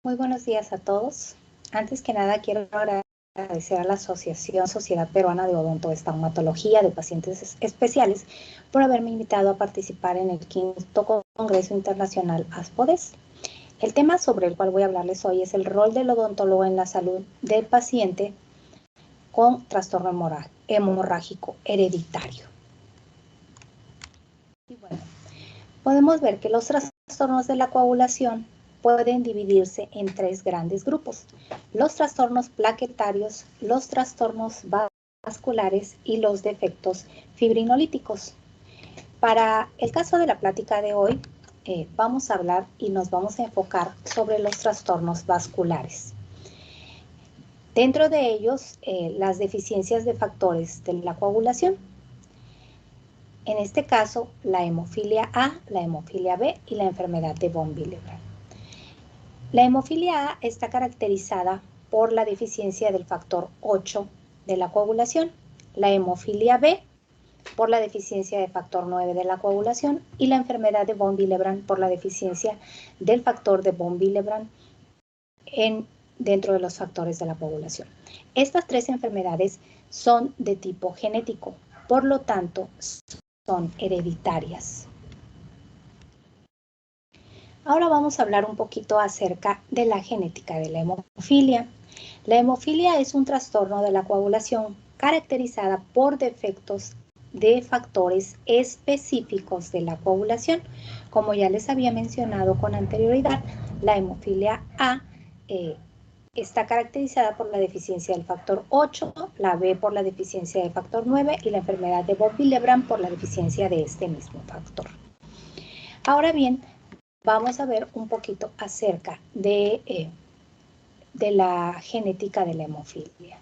Muy buenos días a todos. Antes que nada, quiero agradecer a la Asociación Sociedad Peruana de Odontoestomatología de Pacientes Especiales por haberme invitado a participar en el 5º Congreso Internacional ASPODES. El tema sobre el cual voy a hablarles hoy es el rol del odontólogo en la salud del paciente con trastorno hemorrágico hereditario. Y bueno, podemos ver que los trastornos de la coagulación pueden dividirse en 3 grandes grupos: los trastornos plaquetarios, los trastornos vasculares y los defectos fibrinolíticos. Para el caso de la plática de hoy, vamos a hablar y nos vamos a enfocar sobre los trastornos vasculares. Dentro de ellos, las deficiencias de factores de la coagulación. En este caso, la hemofilia A, la hemofilia B y la enfermedad de von Willebrand. La hemofilia A está caracterizada por la deficiencia del factor 8 de la coagulación, la hemofilia B por la deficiencia del factor 9 de la coagulación y la enfermedad de von Willebrand por la deficiencia del factor de von Willebrand dentro de los factores de la coagulación. Estas 3 enfermedades son de tipo genético, por lo tanto, son hereditarias. Ahora vamos a hablar un poquito acerca de la genética de la hemofilia. La hemofilia es un trastorno de la coagulación caracterizada por defectos de factores específicos de la coagulación. Como ya les había mencionado con anterioridad, la hemofilia A está caracterizada por la deficiencia del factor 8, la B por la deficiencia del factor 9 y la enfermedad de von Willebrand por la deficiencia de este mismo factor. Ahora bien, vamos a ver un poquito acerca de la genética de la hemofilia.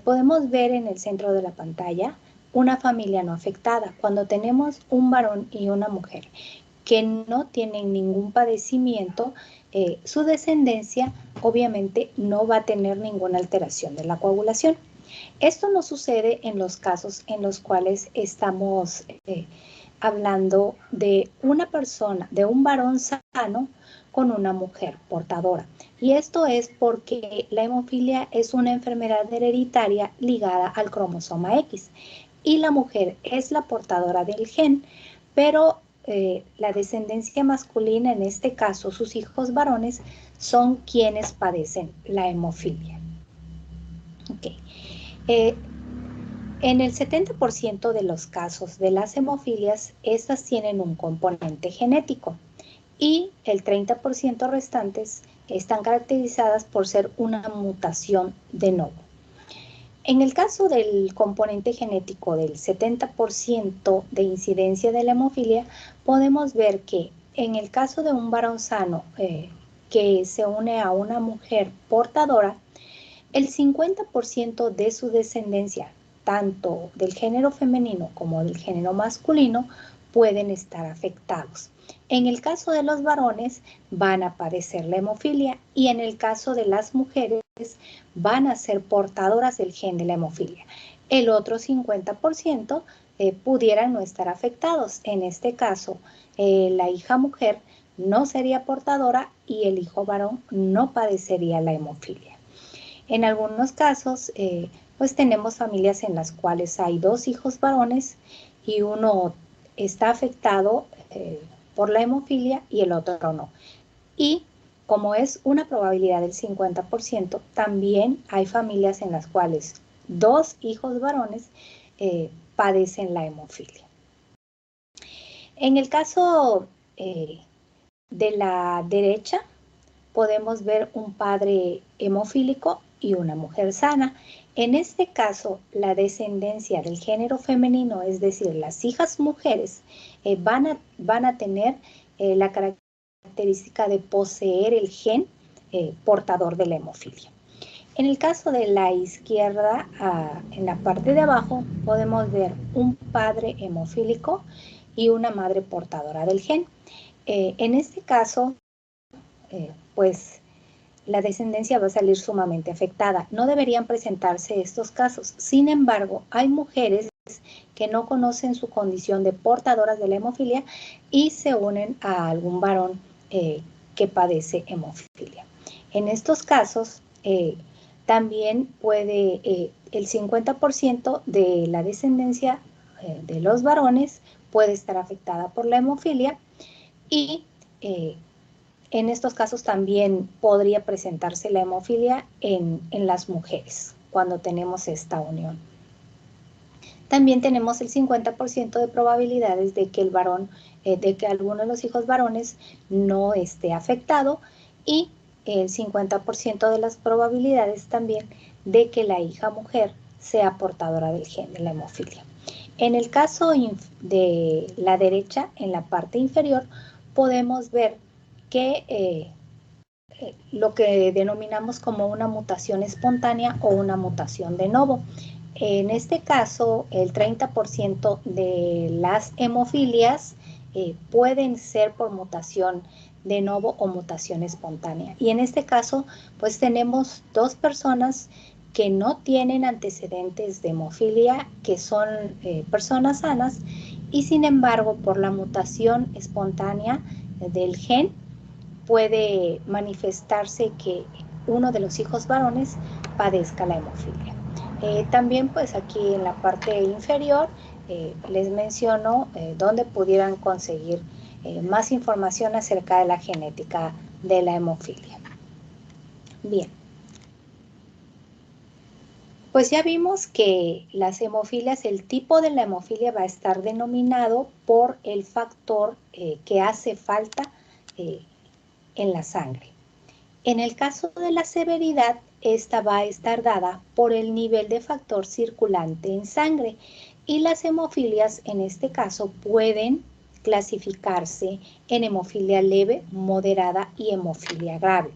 Podemos ver en el centro de la pantalla una familia no afectada. Cuando tenemos un varón y una mujer que no tienen ningún padecimiento, su descendencia obviamente no va a tener ninguna alteración de la coagulación. Esto no sucede en los casos en los cuales estamos hablando de una persona, de un varón sano con una mujer portadora. Y esto es porque la hemofilia es una enfermedad hereditaria ligada al cromosoma X. Y la mujer es la portadora del gen, pero la descendencia masculina, en este caso sus hijos varones, son quienes padecen la hemofilia. Okay. En el 70% de los casos de las hemofilias, estas tienen un componente genético y el 30% restantes están caracterizadas por ser una mutación de novo. En el caso del componente genético del 70% de incidencia de la hemofilia, podemos ver que en el caso de un varón sano que se une a una mujer portadora, el 50% de su descendencia, tanto del género femenino como del género masculino, pueden estar afectados. En el caso de los varones van a padecer la hemofilia y en el caso de las mujeres van a ser portadoras del gen de la hemofilia. El otro 50% pudieran no estar afectados. En este caso, la hija mujer no sería portadora y el hijo varón no padecería la hemofilia. En algunos casos, pues tenemos familias en las cuales hay 2 hijos varones y uno está afectado por la hemofilia y el otro no. Y como es una probabilidad del 50%, también hay familias en las cuales 2 hijos varones padecen la hemofilia. En el caso de la derecha, podemos ver un padre hemofílico y una mujer sana. En este caso, la descendencia del género femenino, es decir, las hijas mujeres, van a tener la característica de poseer el gen portador de la hemofilia. En el caso de la izquierda, en la parte de abajo, podemos ver un padre hemofílico y una madre portadora del gen. En este caso, pues la descendencia va a salir sumamente afectada. No deberían presentarse estos casos. Sin embargo, hay mujeres que no conocen su condición de portadoras de la hemofilia y se unen a algún varón que padece hemofilia. En estos casos, también puede el 50% de la descendencia de los varones puede estar afectada por la hemofilia y en estos casos también podría presentarse la hemofilia en las mujeres cuando tenemos esta unión. También tenemos el 50% de probabilidades de que el varón, de que alguno de los hijos varones no esté afectado y el 50% de las probabilidades también de que la hija mujer sea portadora del gen de la hemofilia. En el caso de la derecha, en la parte inferior, podemos ver que lo que denominamos como una mutación espontánea o una mutación de novo. En este caso, el 30% de las hemofilias pueden ser por mutación de novo o mutación espontánea. Y en este caso, pues tenemos dos personas que no tienen antecedentes de hemofilia, que son personas sanas, y sin embargo, por la mutación espontánea del gen, puede manifestarse que uno de los hijos varones padezca la hemofilia. También pues aquí en la parte inferior les menciono dónde pudieran conseguir más información acerca de la genética de la hemofilia. Bien. Pues ya vimos que las hemofilias, el tipo de la hemofilia va a estar denominado por el factor que hace falta en la sangre. En el caso de la severidad, esta va a estar dada por el nivel de factor circulante en sangre y las hemofilias en este caso pueden clasificarse en hemofilia leve, moderada y hemofilia grave.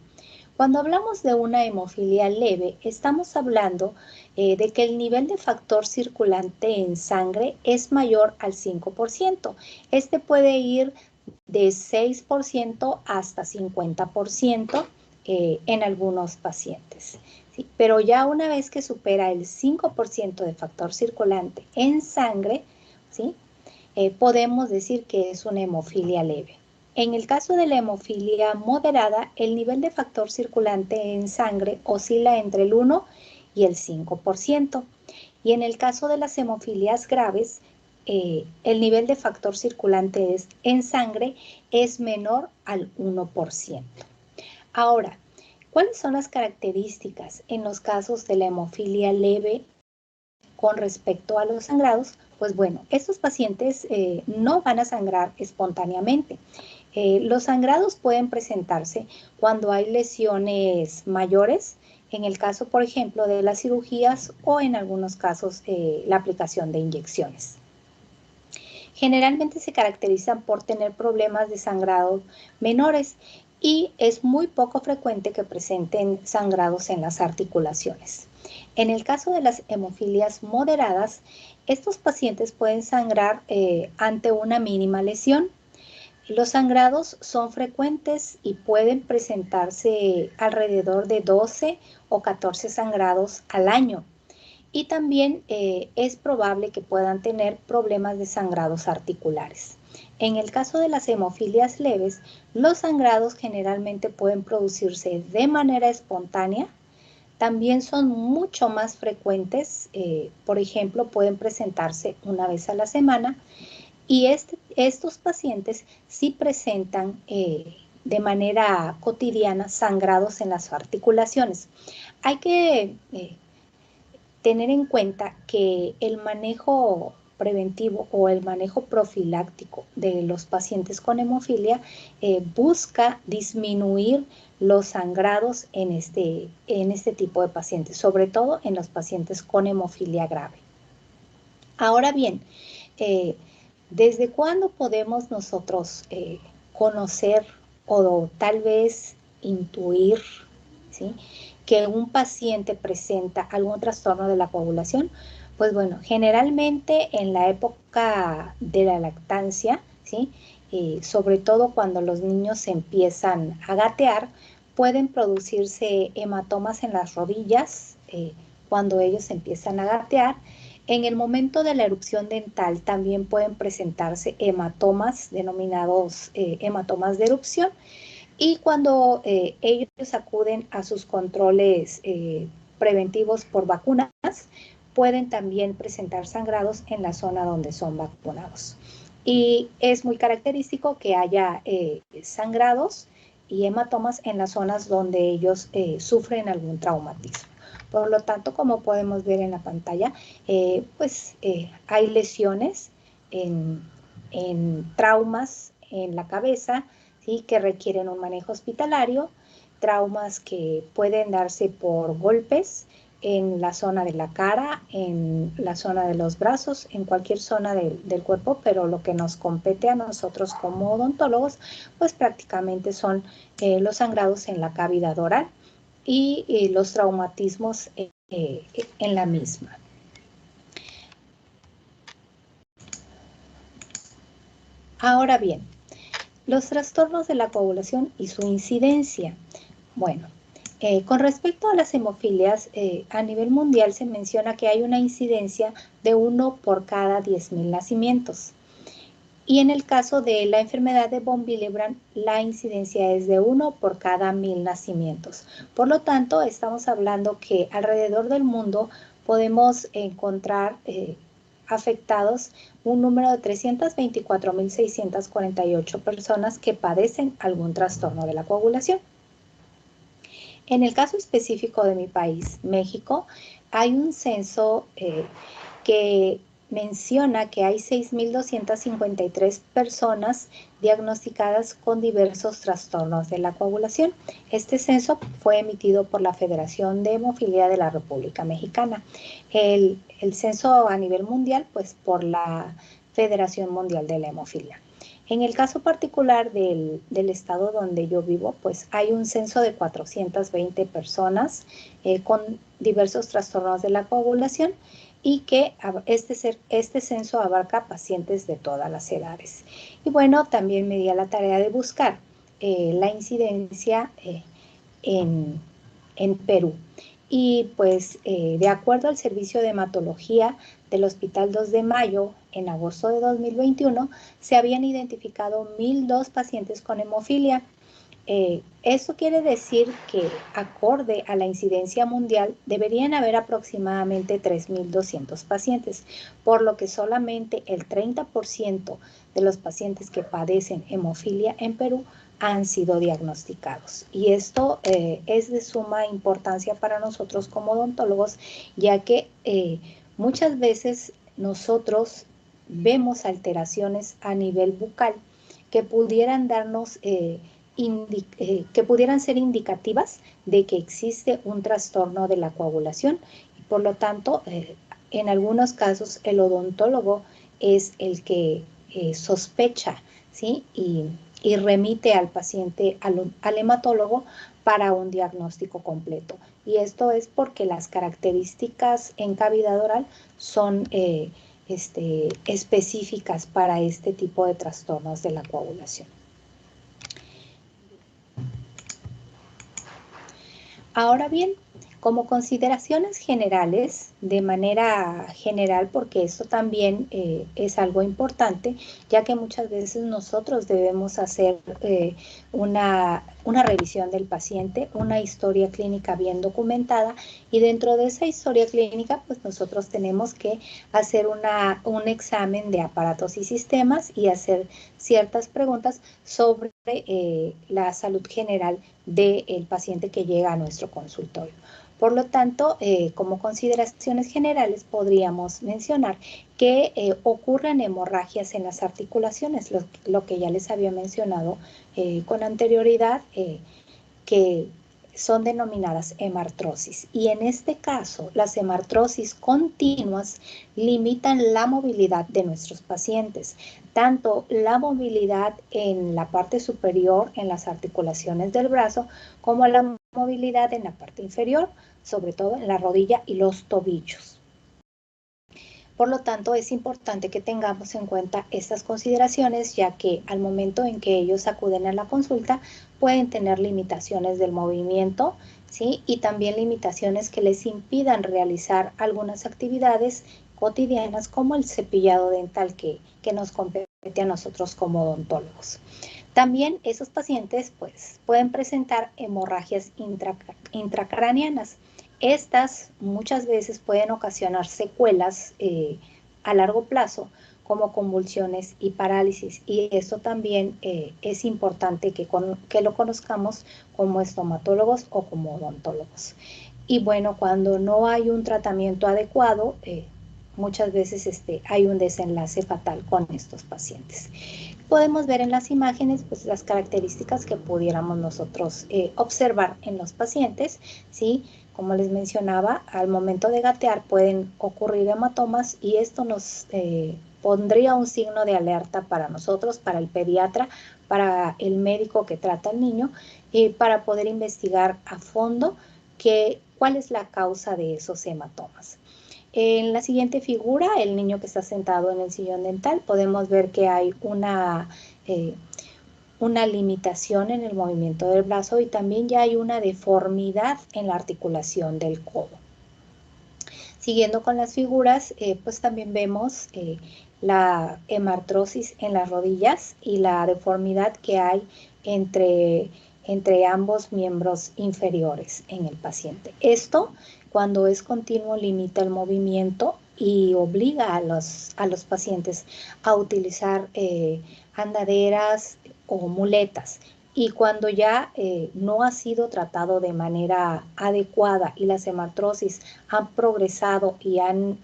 Cuando hablamos de una hemofilia leve, estamos hablando de que el nivel de factor circulante en sangre es mayor al 5%. Este puede ir de 6% hasta 50%. En algunos pacientes, ¿sí? Pero ya una vez que supera el 5% de factor circulante en sangre, ¿sí? Podemos decir que es una hemofilia leve. En el caso de la hemofilia moderada, el nivel de factor circulante en sangre oscila entre el 1 y el 5%. Y en el caso de las hemofilias graves, el nivel de factor circulante en sangre es menor al 1%. Ahora, ¿cuáles son las características en los casos de la hemofilia leve con respecto a los sangrados? Pues bueno, estos pacientes no van a sangrar espontáneamente. Los sangrados pueden presentarse cuando hay lesiones mayores, en el caso, por ejemplo, de las cirugías o en algunos casos la aplicación de inyecciones. Generalmente se caracterizan por tener problemas de sangrado menores y es muy poco frecuente que presenten sangrados en las articulaciones. En el caso de las hemofilias moderadas, estos pacientes pueden sangrar ante una mínima lesión. Los sangrados son frecuentes y pueden presentarse alrededor de 12 o 14 sangrados al año. Y también es probable que puedan tener problemas de sangrados articulares. En el caso de las hemofilias leves, los sangrados generalmente pueden producirse de manera espontánea. También son mucho más frecuentes, por ejemplo, pueden presentarse una vez a la semana y estos pacientes sí presentan de manera cotidiana sangrados en las articulaciones. Hay que tener en cuenta que el manejo preventivo o el manejo profiláctico de los pacientes con hemofilia busca disminuir los sangrados en este tipo de pacientes, sobre todo en los pacientes con hemofilia grave. Ahora bien, ¿desde cuándo podemos nosotros conocer o tal vez intuir, ¿sí?, que un paciente presenta algún trastorno de la coagulación? Pues bueno, generalmente en la época de la lactancia, ¿sí?, sobre todo cuando los niños empiezan a gatear, pueden producirse hematomas en las rodillas cuando ellos empiezan a gatear. En el momento de la erupción dental también pueden presentarse hematomas denominados hematomas de erupción. Y cuando ellos acuden a sus controles preventivos por vacunas, pueden también presentar sangrados en la zona donde son vacunados. Y es muy característico que haya sangrados y hematomas en las zonas donde ellos sufren algún traumatismo. Por lo tanto, como podemos ver en la pantalla, hay lesiones en traumas en la cabeza, ¿sí?, que requieren un manejo hospitalario, traumas que pueden darse por golpes en la zona de la cara, en la zona de los brazos, en cualquier zona del cuerpo, pero lo que nos compete a nosotros como odontólogos, pues prácticamente son los sangrados en la cavidad oral y los traumatismos en la misma. Ahora bien, los trastornos de la coagulación y su incidencia. Bueno, con respecto a las hemofilias, a nivel mundial se menciona que hay una incidencia de 1 por cada 10.000 nacimientos. Y en el caso de la enfermedad de von Willebrand, la incidencia es de 1 por cada 1.000 nacimientos. Por lo tanto, estamos hablando que alrededor del mundo podemos encontrar afectados un número de 324.648 personas que padecen algún trastorno de la coagulación. En el caso específico de mi país, México, hay un censo que menciona que hay 6.253 personas diagnosticadas con diversos trastornos de la coagulación. Este censo fue emitido por la Federación de Hemofilia de la República Mexicana. El censo a nivel mundial, pues por la Federación Mundial de la Hemofilia. En el caso particular del estado donde yo vivo, pues hay un censo de 420 personas con diversos trastornos de la coagulación y que este censo abarca pacientes de todas las edades. Y bueno, también me di a la tarea de buscar la incidencia en Perú. Y pues de acuerdo al servicio de hematología del Hospital 2 de Mayo, en agosto de 2021, se habían identificado 1.002 pacientes con hemofilia. Esto quiere decir que, acorde a la incidencia mundial, deberían haber aproximadamente 3.200 pacientes, por lo que solamente el 30% de los pacientes que padecen hemofilia en Perú han sido diagnosticados. Y esto es de suma importancia para nosotros como odontólogos, ya que muchas veces nosotros vemos alteraciones a nivel bucal que pudieran darnos que pudieran ser indicativas de que existe un trastorno de la coagulación y por lo tanto en algunos casos el odontólogo es el que sospecha, ¿sí?, y remite al paciente al hematólogo para un diagnóstico completo. Y esto es porque las características en cavidad oral son específicas para este tipo de trastornos de la coagulación. Ahora bien, como consideraciones generales, de manera general, porque esto también es algo importante, ya que muchas veces nosotros debemos hacer una revisión del paciente, una historia clínica bien documentada, y dentro de esa historia clínica, pues nosotros tenemos que hacer un examen de aparatos y sistemas y hacer ciertas preguntas sobre la salud general del paciente que llega a nuestro consultorio. Por lo tanto, como consideraciones generales podríamos mencionar que ocurren hemorragias en las articulaciones, lo que ya les había mencionado con anterioridad, que son denominadas hemartrosis. Y en este caso, las hemartrosis continuas limitan la movilidad de nuestros pacientes, tanto la movilidad en la parte superior, en las articulaciones del brazo, como la movilidad en la parte inferior, sobre todo en la rodilla y los tobillos. Por lo tanto, es importante que tengamos en cuenta estas consideraciones, ya que al momento en que ellos acuden a la consulta, pueden tener limitaciones del movimiento, ¿sí?, y también limitaciones que les impidan realizar algunas actividades cotidianas como el cepillado dental que nos compete a nosotros como odontólogos. También esos pacientes pues, pueden presentar hemorragias intracraneanas. Estas muchas veces pueden ocasionar secuelas a largo plazo, como convulsiones y parálisis. Y esto también es importante que lo conozcamos como estomatólogos o como odontólogos. Y bueno, cuando no hay un tratamiento adecuado, muchas veces hay un desenlace fatal con estos pacientes. Podemos ver en las imágenes pues, las características que pudiéramos nosotros observar en los pacientes, ¿sí? Como les mencionaba, al momento de gatear pueden ocurrir hematomas y esto nos pondría un signo de alerta para nosotros, para el pediatra, para el médico que trata al niño, para poder investigar a fondo cuál es la causa de esos hematomas. En la siguiente figura, el niño que está sentado en el sillón dental, podemos ver que hay una limitación en el movimiento del brazo y también ya hay una deformidad en la articulación del codo. Siguiendo con las figuras, pues también vemos la hemartrosis en las rodillas y la deformidad que hay entre ambos miembros inferiores en el paciente. Esto, cuando es continuo, limita el movimiento y obliga a los pacientes a utilizar andaderas o muletas. Y cuando ya no ha sido tratado de manera adecuada y las hemartrosis han progresado y han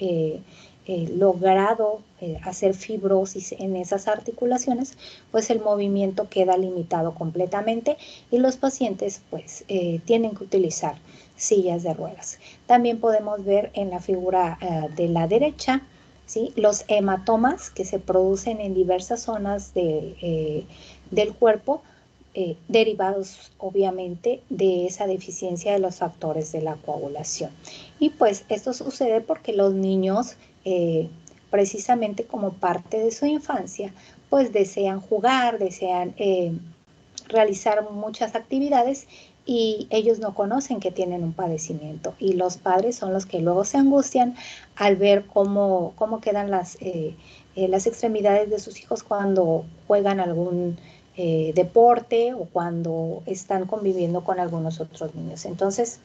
logrado hacer fibrosis en esas articulaciones, pues el movimiento queda limitado completamente y los pacientes pues tienen que utilizar sillas de ruedas. También podemos ver en la figura de la derecha, ¿sí?, los hematomas que se producen en diversas zonas del cuerpo, derivados obviamente de esa deficiencia de los factores de la coagulación. Y pues esto sucede porque los niños, precisamente como parte de su infancia, pues desean jugar, desean realizar muchas actividades y ellos no conocen que tienen un padecimiento y los padres son los que luego se angustian al ver cómo quedan las extremidades de sus hijos cuando juegan algún deporte o cuando están conviviendo con algunos otros niños. Entonces,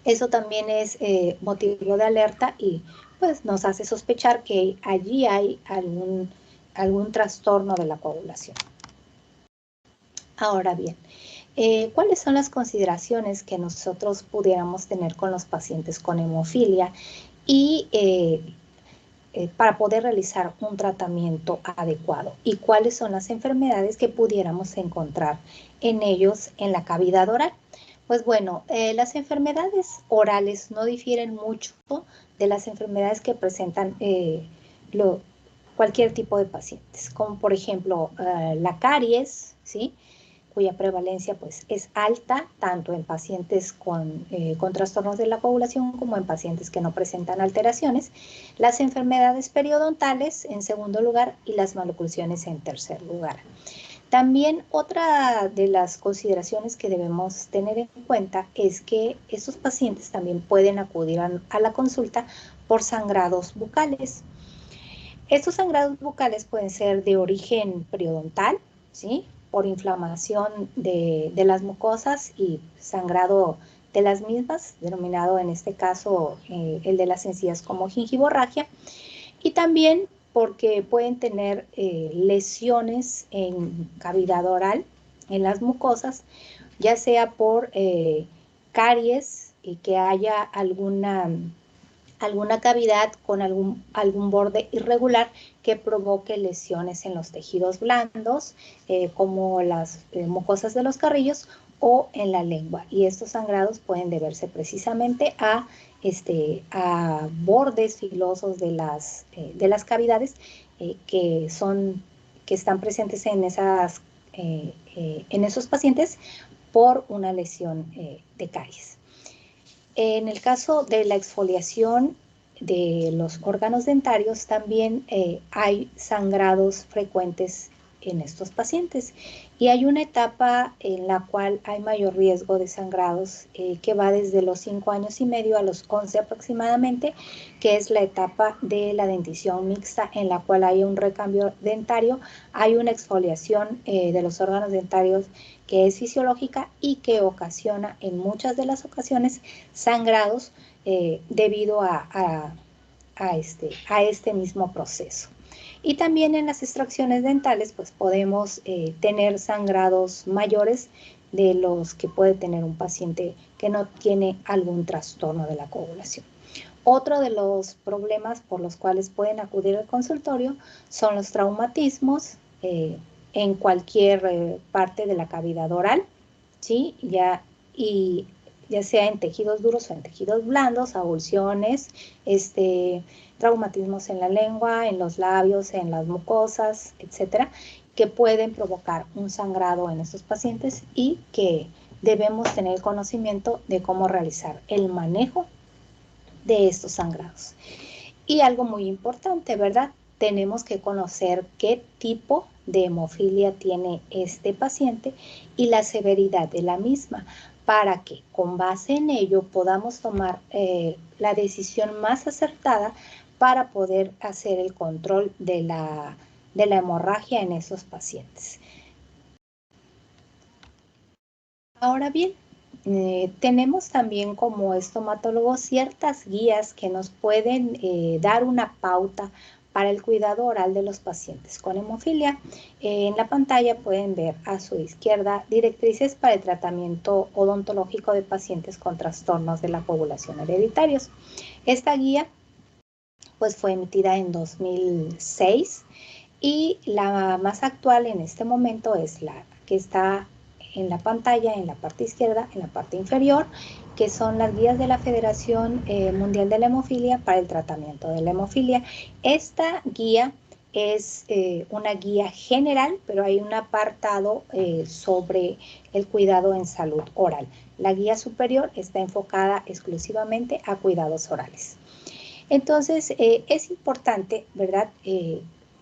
eso también es motivo de alerta y pues nos hace sospechar que allí hay algún trastorno de la coagulación. Ahora bien, ¿cuáles son las consideraciones que nosotros pudiéramos tener con los pacientes con hemofilia y para poder realizar un tratamiento adecuado? ¿Y cuáles son las enfermedades que pudiéramos encontrar en ellos en la cavidad oral? Pues bueno, las enfermedades orales no difieren mucho de las enfermedades que presentan cualquier tipo de pacientes, como por ejemplo la caries, ¿sí?, cuya prevalencia pues, es alta tanto en pacientes con trastornos de la coagulación como en pacientes que no presentan alteraciones, las enfermedades periodontales en segundo lugar y las maloclusiones en tercer lugar. También otra de las consideraciones que debemos tener en cuenta es que estos pacientes también pueden acudir a la consulta por sangrados bucales. Estos sangrados bucales pueden ser de origen periodontal, ¿sí?, por inflamación de las mucosas y sangrado de las mismas, denominado en este caso el de las encías como gingivorragia, y también porque pueden tener lesiones en cavidad oral, en las mucosas, ya sea por caries y que haya alguna cavidad con algún borde irregular que provoque lesiones en los tejidos blandos, como las mucosas de los carrillos o en la lengua. Y estos sangrados pueden deberse precisamente a bordes filosos de las cavidades que están presentes en esos pacientes por una lesión de caries. En el caso de la exfoliación de los órganos dentarios, también hay sangrados frecuentes en estos pacientes. Y hay una etapa en la cual hay mayor riesgo de sangrados que va desde los 5 años y medio a los 11 aproximadamente, que es la etapa de la dentición mixta, en la cual hay un recambio dentario, hay una exfoliación de los órganos dentarios que es fisiológica y que ocasiona en muchas de las ocasiones sangrados debido a este mismo proceso. Y también en las extracciones dentales, pues podemos tener sangrados mayores de los que puede tener un paciente que no tiene algún trastorno de la coagulación. Otro de los problemas por los cuales pueden acudir al consultorio son los traumatismos en cualquier parte de la cavidad oral, ¿sí? Ya sea en tejidos duros o en tejidos blandos, avulsiones, traumatismos en la lengua, en los labios, en las mucosas, etcétera, que pueden provocar un sangrado en estos pacientes y que debemos tener conocimiento de cómo realizar el manejo de estos sangrados. Y algo muy importante, ¿verdad? Tenemos que conocer qué tipo de hemofilia tiene este paciente y la severidad de la misma, para que con base en ello podamos tomar la decisión más acertada para poder hacer el control de la hemorragia en esos pacientes. Ahora bien, tenemos también como estomatólogos ciertas guías que nos pueden dar una pauta para el cuidado oral de los pacientes con hemofilia. En la pantalla pueden ver a su izquierda directrices para el tratamiento odontológico de pacientes con trastornos de la coagulación hereditarios. Esta guía pues fue emitida en 2006 y la más actual en este momento es la que está en la pantalla, en la parte izquierda, en la parte inferior, que son las guías de la Federación Mundial de la Hemofilia para el tratamiento de la hemofilia. Esta guía es una guía general, pero hay un apartado sobre el cuidado en salud oral. La guía superior está enfocada exclusivamente a cuidados orales. Entonces, es importante, ¿verdad?,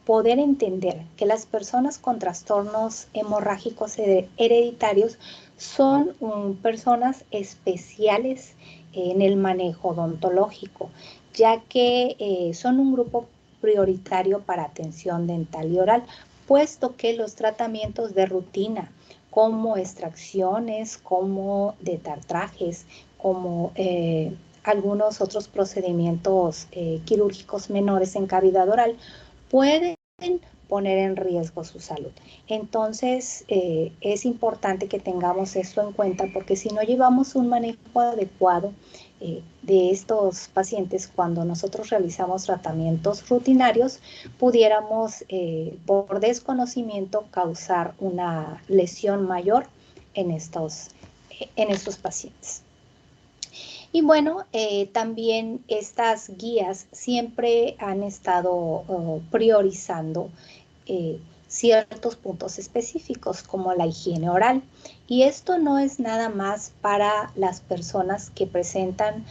poder entender que las personas con trastornos hemorrágicos hereditarios son personas especiales en el manejo odontológico, ya que son un grupo prioritario para atención dental y oral, puesto que los tratamientos de rutina, como extracciones, como de tartrajes, como algunos otros procedimientos quirúrgicos menores en cavidad oral, pueden poner en riesgo su salud. Entonces, es importante que tengamos esto en cuenta, porque si no llevamos un manejo adecuado de estos pacientes, cuando nosotros realizamos tratamientos rutinarios, pudiéramos, por desconocimiento, causar una lesión mayor en estos pacientes. Y bueno, también estas guías siempre han estado priorizando ciertos puntos específicos, como la higiene oral. Y esto no es nada más para las personas que presentan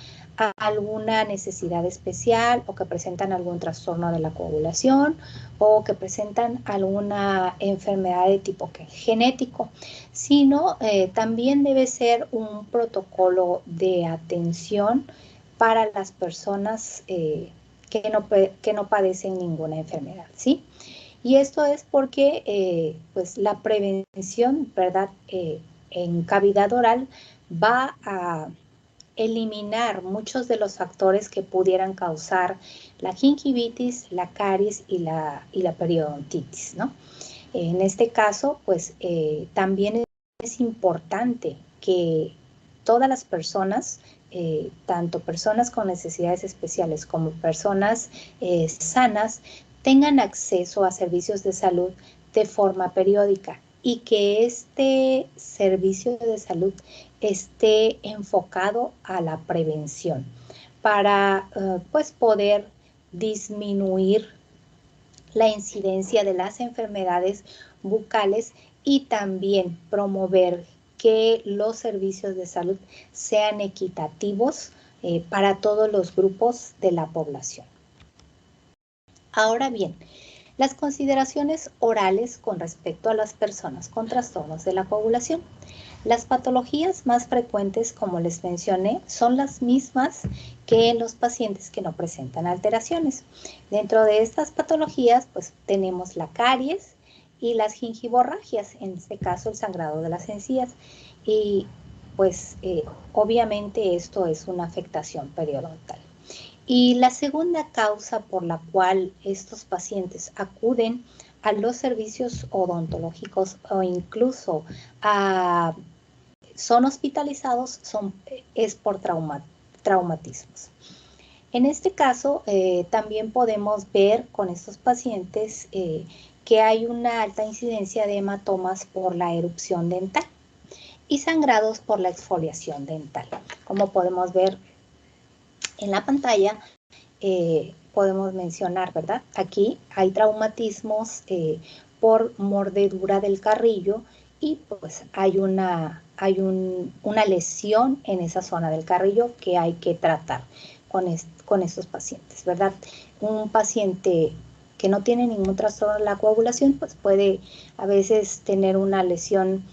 alguna necesidad especial o que presentan algún trastorno de la coagulación o que presentan alguna enfermedad de tipo genético, sino también debe ser un protocolo de atención para las personas que no padecen ninguna enfermedad, ¿sí? Y esto es porque pues la prevención, ¿verdad?, en cavidad oral va a eliminar muchos de los factores que pudieran causar la gingivitis, la caries y la periodontitis, ¿no? En este caso, pues también es importante que todas las personas, tanto personas con necesidades especiales como personas sanas, tengan acceso a servicios de salud de forma periódica y que este servicio de salud esté enfocado a la prevención para pues poder disminuir la incidencia de las enfermedades bucales y también promover que los servicios de salud sean equitativos para todos los grupos de la población. Ahora bien, Las consideraciones orales con respecto a las personas con trastornos de la coagulación. Las patologías más frecuentes, como les mencioné, son las mismas que en los pacientes que no presentan alteraciones. Dentro de estas patologías, pues tenemos la caries y las gingivorragias, en este caso el sangrado de las encías. Y pues obviamente esto es una afectación periodontal. Y la segunda causa por la cual estos pacientes acuden a los servicios odontológicos o incluso son hospitalizados es por traumatismos. En este caso, también podemos ver con estos pacientes que hay una alta incidencia de hematomas por la erupción dental y sangrados por la exfoliación dental. Como podemos ver en la pantalla, podemos mencionar, ¿verdad? Aquí hay traumatismos por mordedura del carrillo y pues hay una lesión en esa zona del carrillo que hay que tratar con estos pacientes, ¿verdad? Un paciente que no tiene ningún trastorno de la coagulación, pues puede a veces tener una lesión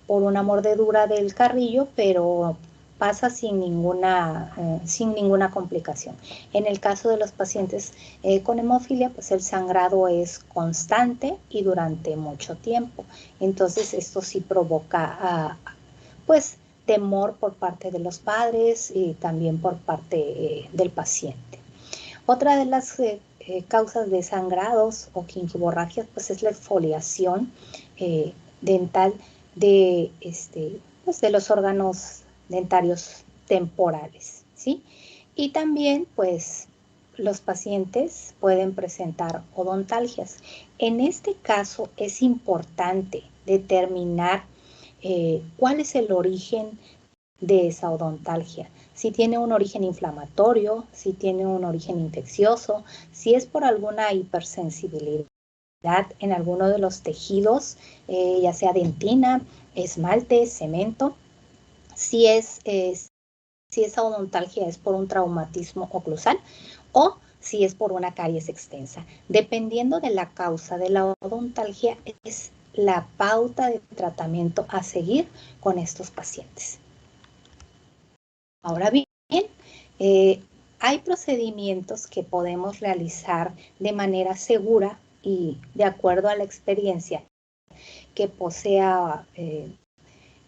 por una mordedura del carrillo, pero pasa sin ninguna complicación. En el caso de los pacientes con hemofilia, pues el sangrado es constante y durante mucho tiempo. Entonces esto sí provoca pues temor por parte de los padres y también por parte del paciente. Otra de las causas de sangrados o gingivorragias pues es la exfoliación dental de los órganos dentarios temporales, ¿sí? Y también, pues, los pacientes pueden presentar odontalgias. En este caso es importante determinar cuál es el origen de esa odontalgia. Si tiene un origen inflamatorio, si tiene un origen infeccioso, si es por alguna hipersensibilidad en alguno de los tejidos, ya sea dentina, esmalte, cemento, si esa odontalgia es por un traumatismo oclusal o si es por una caries extensa. Dependiendo de la causa de la odontalgia, es la pauta de tratamiento a seguir con estos pacientes. Ahora bien, hay procedimientos que podemos realizar de manera segura y de acuerdo a la experiencia que posea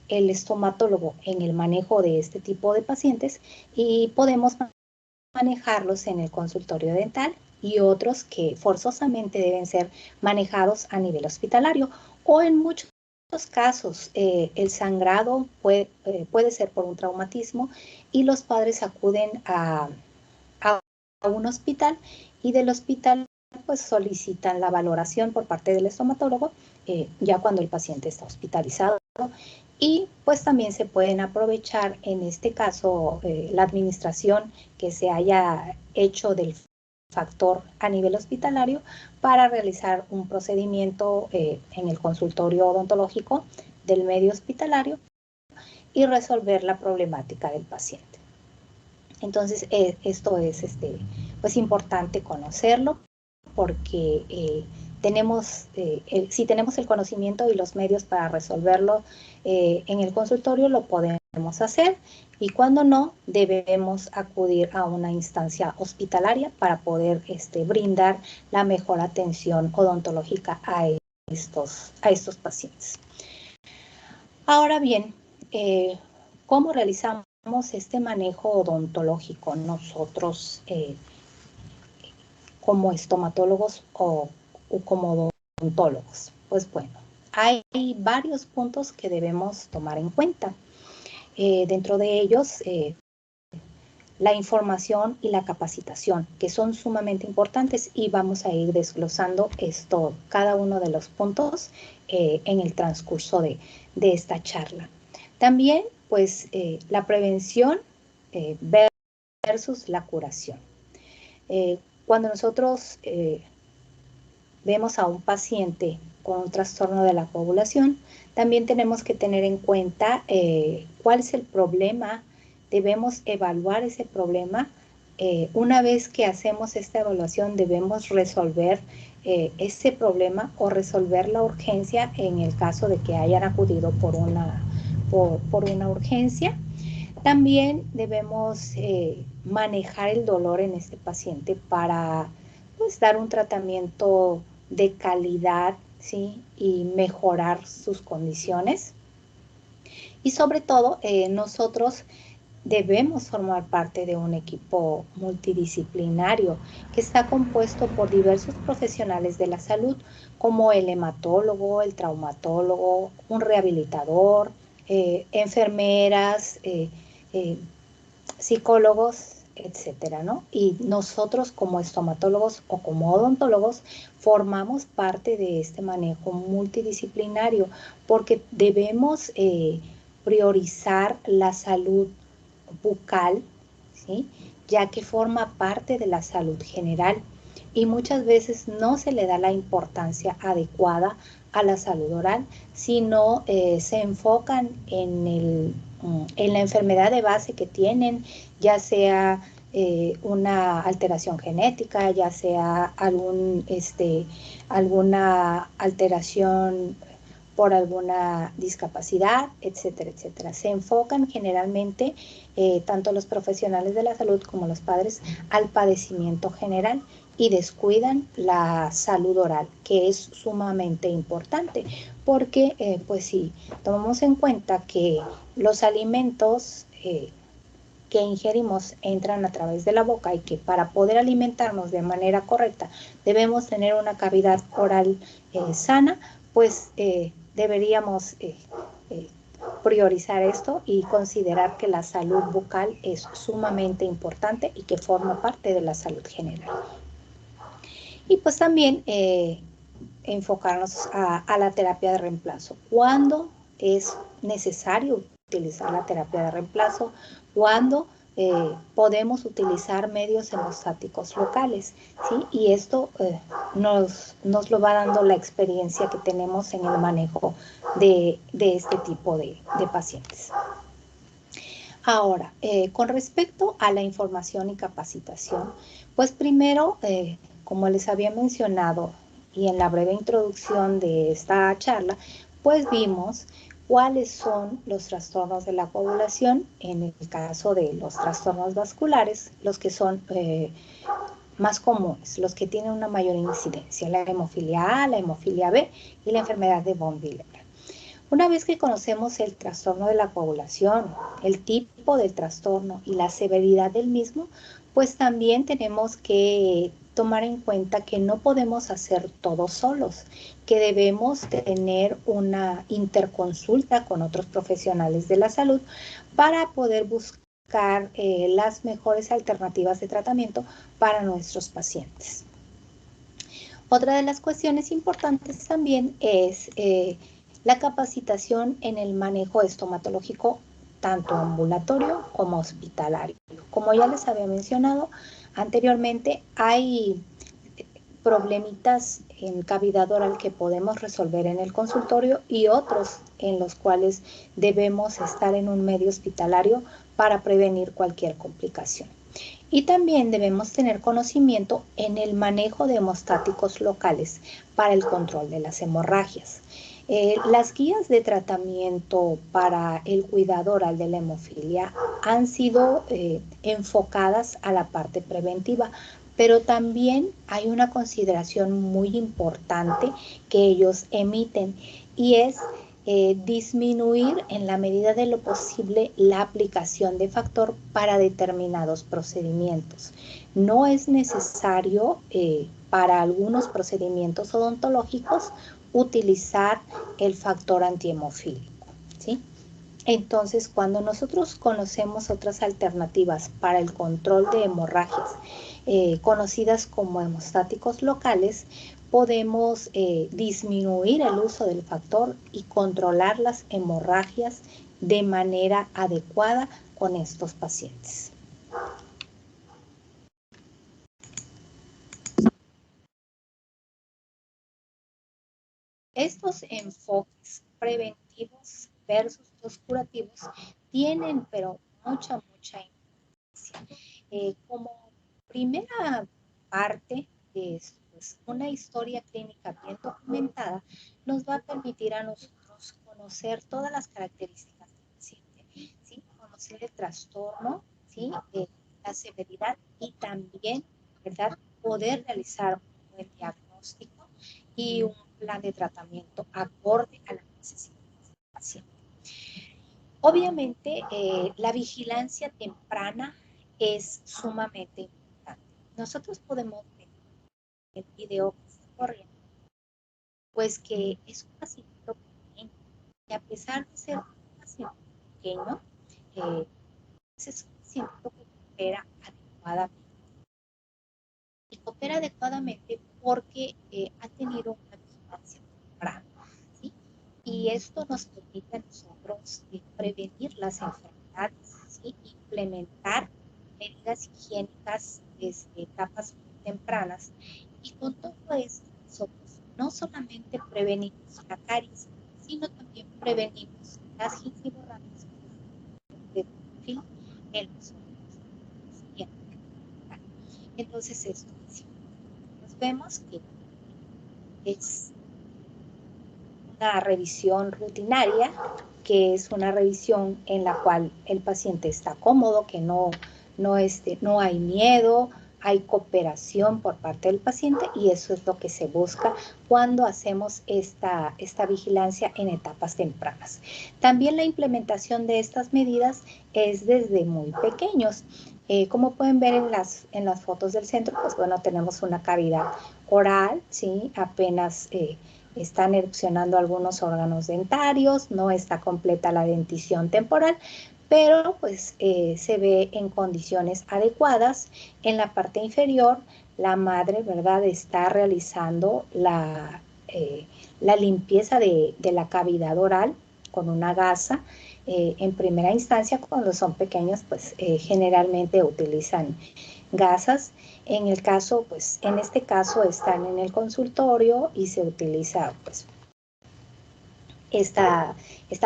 el estomatólogo en el manejo de este tipo de pacientes y podemos manejarlos en el consultorio dental y otros que forzosamente deben ser manejados a nivel hospitalario o en muchos casos el sangrado puede ser por un traumatismo y los padres acuden a un hospital y del hospital pues solicitan la valoración por parte del estomatólogo ya cuando el paciente está hospitalizado. Y pues también se pueden aprovechar en este caso la administración que se haya hecho del factor a nivel hospitalario para realizar un procedimiento en el consultorio odontológico del medio hospitalario y resolver la problemática del paciente. Entonces esto es pues importante conocerlo porque si tenemos el conocimiento y los medios para resolverlo en el consultorio, lo podemos hacer y cuando no, debemos acudir a una instancia hospitalaria para poder brindar la mejor atención odontológica a estos pacientes. Ahora bien, ¿cómo realizamos este manejo odontológico nosotros como estomatólogos o como odontólogos? Pues bueno, hay varios puntos que debemos tomar en cuenta. Dentro de ellos, la información y la capacitación, que son sumamente importantes y vamos a ir desglosando cada uno de los puntos en el transcurso de esta charla. También, pues, la prevención versus la curación. Cuando nosotros vemos a un paciente con un trastorno de la coagulación, también tenemos que tener en cuenta cuál es el problema. Debemos evaluar ese problema. Una vez que hacemos esta evaluación, debemos resolver ese problema o resolver la urgencia en el caso de que hayan acudido por una urgencia. También debemos manejar el dolor en este paciente para pues, dar un tratamiento de calidad, ¿sí? Y mejorar sus condiciones. Y sobre todo, nosotros debemos formar parte de un equipo multidisciplinario que está compuesto por diversos profesionales de la salud, como el hematólogo, el traumatólogo, un rehabilitador, enfermeras, psicólogos, etcétera, ¿no? Y nosotros como estomatólogos o como odontólogos formamos parte de este manejo multidisciplinario porque debemos priorizar la salud bucal, ¿sí? Ya que forma parte de la salud general y muchas veces no se le da la importancia adecuada a la salud oral, sino se enfocan en la enfermedad de base que tienen, ya sea una alteración genética, ya sea alguna alteración por alguna discapacidad, etcétera, etcétera. Se enfocan generalmente, tanto los profesionales de la salud como los padres, al padecimiento general y descuidan la salud oral, que es sumamente importante, porque pues si tomamos en cuenta que los alimentos que ingerimos entran a través de la boca y que para poder alimentarnos de manera correcta debemos tener una cavidad oral sana, pues deberíamos priorizar esto y considerar que la salud bucal es sumamente importante y que forma parte de la salud general. Y pues también enfocarnos a la terapia de reemplazo. ¿Cuándo es necesario utilizar la terapia de reemplazo? ¿Cuándo podemos utilizar medios hemostáticos locales? ¿Sí? Y esto nos lo va dando la experiencia que tenemos en el manejo de este tipo de pacientes. Ahora, con respecto a la información y capacitación, pues primero, como les había mencionado y en la breve introducción de esta charla, pues vimos cuáles son los trastornos de la coagulación, en el caso de los trastornos vasculares, los que son más comunes, los que tienen una mayor incidencia, la hemofilia A, la hemofilia B y la enfermedad de von Willebrand. Una vez que conocemos el trastorno de la coagulación, el tipo del trastorno y la severidad del mismo, pues también tenemos que tomar en cuenta que no podemos hacer todo solos, que debemos tener una interconsulta con otros profesionales de la salud para poder buscar las mejores alternativas de tratamiento para nuestros pacientes. Otra de las cuestiones importantes también es la capacitación en el manejo estomatológico, tanto ambulatorio como hospitalario. Como ya les había mencionado anteriormente, hay problemitas en cavidad oral que podemos resolver en el consultorio y otros en los cuales debemos estar en un medio hospitalario para prevenir cualquier complicación. Y también debemos tener conocimiento en el manejo de hemostáticos locales para el control de las hemorragias. Las guías de tratamiento para el cuidado oral de la hemofilia han sido enfocadas a la parte preventiva, pero también hay una consideración muy importante que ellos emiten y es disminuir en la medida de lo posible la aplicación de factor para determinados procedimientos. No es necesario para algunos procedimientos odontológicos utilizar el factor antihemofílico, ¿sí? Entonces, cuando nosotros conocemos otras alternativas para el control de hemorragias, conocidas como hemostáticos locales, podemos disminuir el uso del factor y controlar las hemorragias de manera adecuada con estos pacientes. Estos enfoques preventivos versus los curativos tienen, pero mucha importancia. Como primera parte de esto pues una historia clínica bien documentada nos va a permitir a nosotros conocer todas las características del paciente, ¿sí? Conocer el trastorno, ¿sí? La severidad y también, ¿verdad? Poder realizar un buen diagnóstico y un plan de tratamiento acorde a las necesidades del paciente. Obviamente, la vigilancia temprana es sumamente importante. Nosotros podemos ver en el video que está corriendo, pues que es un paciente pequeño, y a pesar de ser un paciente pequeño, es un paciente que coopera adecuadamente. Y coopera adecuadamente porque ha tenido una vigilancia temprana, ¿sí? Y esto nos permite a nosotros prevenir las enfermedades, ¿sí? Implementar medidas higiénicas desde etapas muy tempranas. Y con todo esto, nosotros no solamente prevenimos la caries, sino también prevenimos las gingivorragias de biofilm en los órganos. Entonces, esto es, nos vemos que es una revisión rutinaria, que es una revisión en la cual el paciente está cómodo, que no hay miedo, hay cooperación por parte del paciente, y eso es lo que se busca cuando hacemos esta vigilancia en etapas tempranas. También la implementación de estas medidas es desde muy pequeños. Como pueden ver en las fotos del centro, pues bueno, tenemos una cavidad oral, ¿sí? Apenas están erupcionando algunos órganos dentarios, no está completa la dentición temporal, pero pues se ve en condiciones adecuadas. En la parte inferior, la madre, ¿verdad?, está realizando la limpieza de la cavidad oral con una gasa. En primera instancia, cuando son pequeños, pues generalmente utilizan gasas. En este caso están en el consultorio y se utiliza pues esta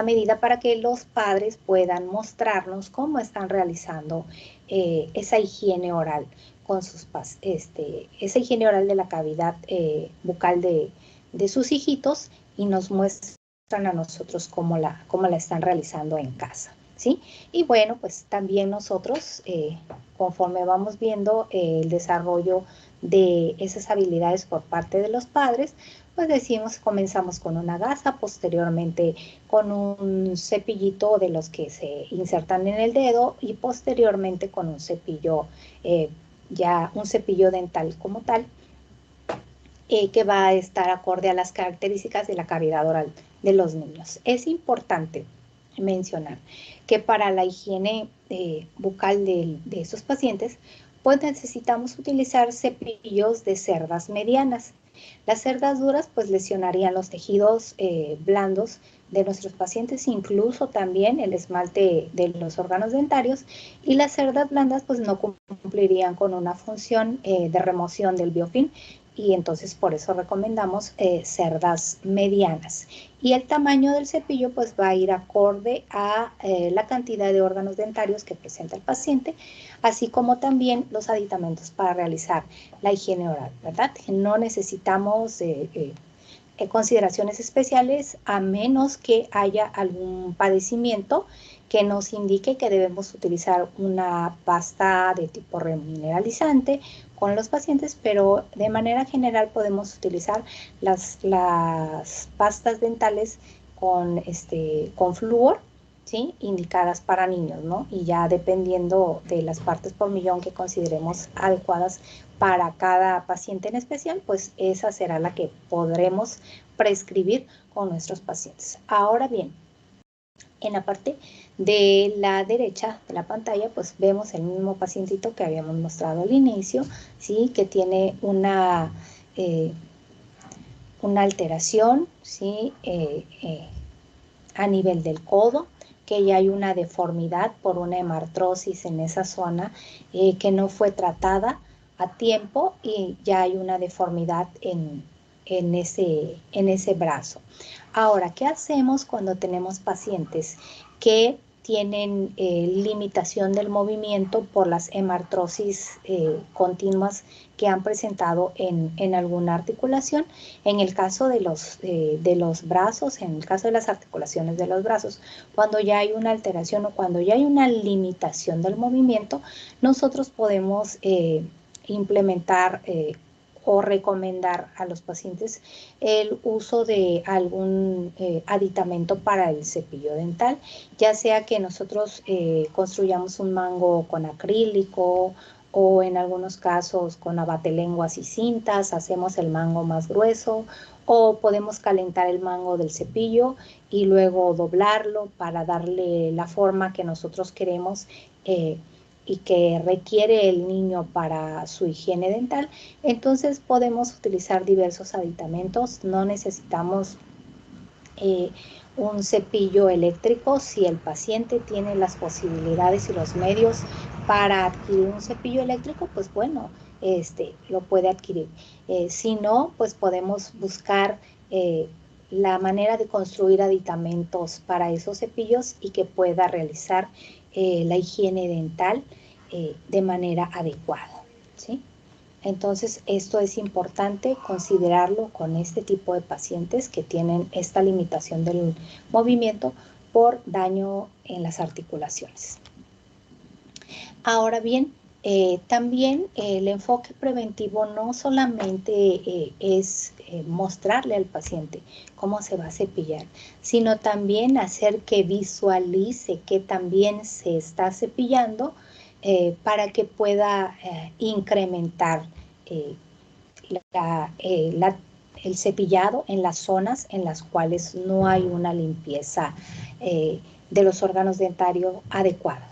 medida para que los padres puedan mostrarnos cómo están realizando esa higiene oral con esa higiene oral de la cavidad bucal de sus hijitos, y nos muestran a nosotros cómo la están realizando en casa, ¿sí? Y bueno, pues también nosotros, conforme vamos viendo el desarrollo de esas habilidades por parte de los padres, pues comenzamos con una gasa, posteriormente con un cepillito de los que se insertan en el dedo, y posteriormente con un cepillo, ya un cepillo dental como tal, que va a estar acorde a las características de la cavidad oral de los niños. Es importante mencionar que para la higiene bucal de estos pacientes, pues necesitamos utilizar cepillos de cerdas medianas. Las cerdas duras pues lesionarían los tejidos blandos de nuestros pacientes, incluso también el esmalte de los órganos dentarios, y las cerdas blandas pues no cumplirían con una función de remoción del biofilm, y entonces por eso recomendamos cerdas medianas. Y el tamaño del cepillo pues va a ir acorde a la cantidad de órganos dentarios que presenta el paciente, así como también los aditamentos para realizar la higiene oral, ¿verdad? No necesitamos consideraciones especiales, a menos que haya algún padecimiento que nos indique que debemos utilizar una pasta de tipo remineralizante con los pacientes, pero de manera general podemos utilizar las pastas dentales con flúor, ¿sí?, indicadas para niños, ¿no? Y ya dependiendo de las partes por millón que consideremos adecuadas para cada paciente en especial, pues esa será la que podremos prescribir con nuestros pacientes. Ahora bien, en la parte de la derecha de la pantalla, pues vemos el mismo pacientito que habíamos mostrado al inicio, ¿sí?, que tiene una alteración, ¿sí?, a nivel del codo, que ya hay una deformidad por una hemartrosis en esa zona que no fue tratada a tiempo, y ya hay una deformidad en ese brazo. Ahora, ¿qué hacemos cuando tenemos pacientes que tienen limitación del movimiento por las hemartrosis continuas que han presentado en alguna articulación. En el caso de los brazos, en el caso de las articulaciones de los brazos, cuando ya hay una alteración o cuando ya hay una limitación del movimiento, nosotros podemos implementar o recomendar a los pacientes el uso de algún aditamento para el cepillo dental, ya sea que nosotros construyamos un mango con acrílico o en algunos casos con abatelenguas y cintas, hacemos el mango más grueso, o podemos calentar el mango del cepillo y luego doblarlo para darle la forma que nosotros queremos y que requiere el niño para su higiene dental. Entonces podemos utilizar diversos aditamentos, no necesitamos un cepillo eléctrico. Si el paciente tiene las posibilidades y los medios para adquirir un cepillo eléctrico, pues bueno, lo puede adquirir. Si no, pues podemos buscar la manera de construir aditamentos para esos cepillos y que pueda realizar la higiene dental de manera adecuada, ¿sí? Entonces, esto es importante considerarlo con este tipo de pacientes que tienen esta limitación del movimiento por daño en las articulaciones. Ahora bien, también el enfoque preventivo no solamente es mostrarle al paciente cómo se va a cepillar, sino también hacer que visualice que también se está cepillando para que pueda incrementar el cepillado en las zonas en las cuales no hay una limpieza de los órganos dentarios adecuada.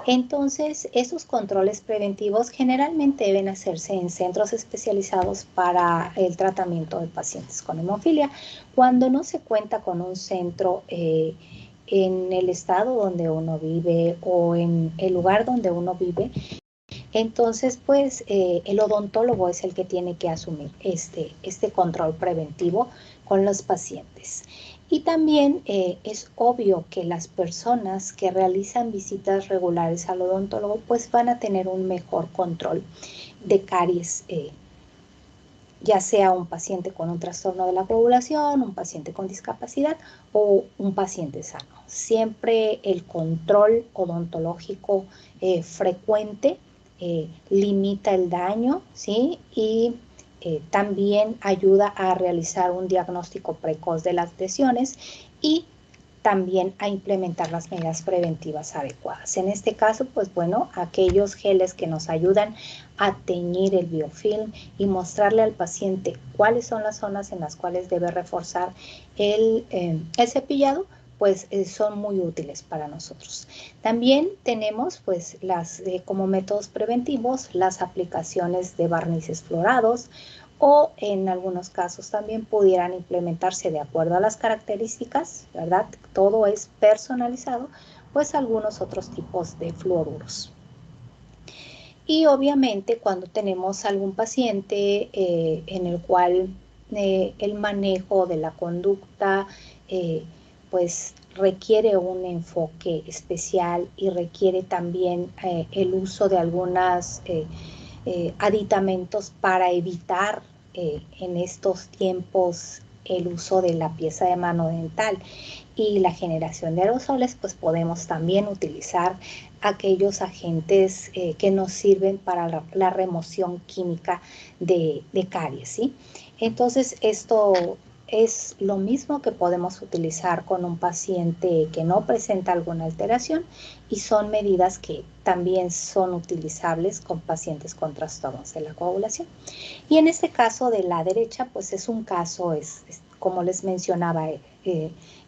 Entonces, esos controles preventivos generalmente deben hacerse en centros especializados para el tratamiento de pacientes con hemofilia. Cuando no se cuenta con un centro en el estado donde uno vive o en el lugar donde uno vive, entonces, pues, el odontólogo es el que tiene que asumir este control preventivo con los pacientes. Y también es obvio que las personas que realizan visitas regulares al odontólogo, pues van a tener un mejor control de caries, ya sea un paciente con un trastorno de la coagulación, un paciente con discapacidad o un paciente sano. Siempre el control odontológico frecuente limita el daño, ¿sí? Y también ayuda a realizar un diagnóstico precoz de las lesiones y también a implementar las medidas preventivas adecuadas. En este caso, pues bueno, aquellos geles que nos ayudan a teñir el biofilm y mostrarle al paciente cuáles son las zonas en las cuales debe reforzar el cepillado, pues son muy útiles para nosotros. También tenemos pues como métodos preventivos las aplicaciones de barnices fluorados, o en algunos casos también pudieran implementarse de acuerdo a las características, ¿verdad? Todo es personalizado, pues algunos otros tipos de fluoruros. Y obviamente cuando tenemos algún paciente en el cual el manejo de la conducta pues requiere un enfoque especial y requiere también el uso de algunas aditamentos para evitar en estos tiempos el uso de la pieza de mano dental y la generación de aerosoles, pues podemos también utilizar aquellos agentes que nos sirven para la remoción química de caries, ¿sí? Entonces, esto es lo mismo que podemos utilizar con un paciente que no presenta alguna alteración y son medidas que también son utilizables con pacientes con trastornos de la coagulación. Y en este caso de la derecha, pues es un caso, como les mencionaba,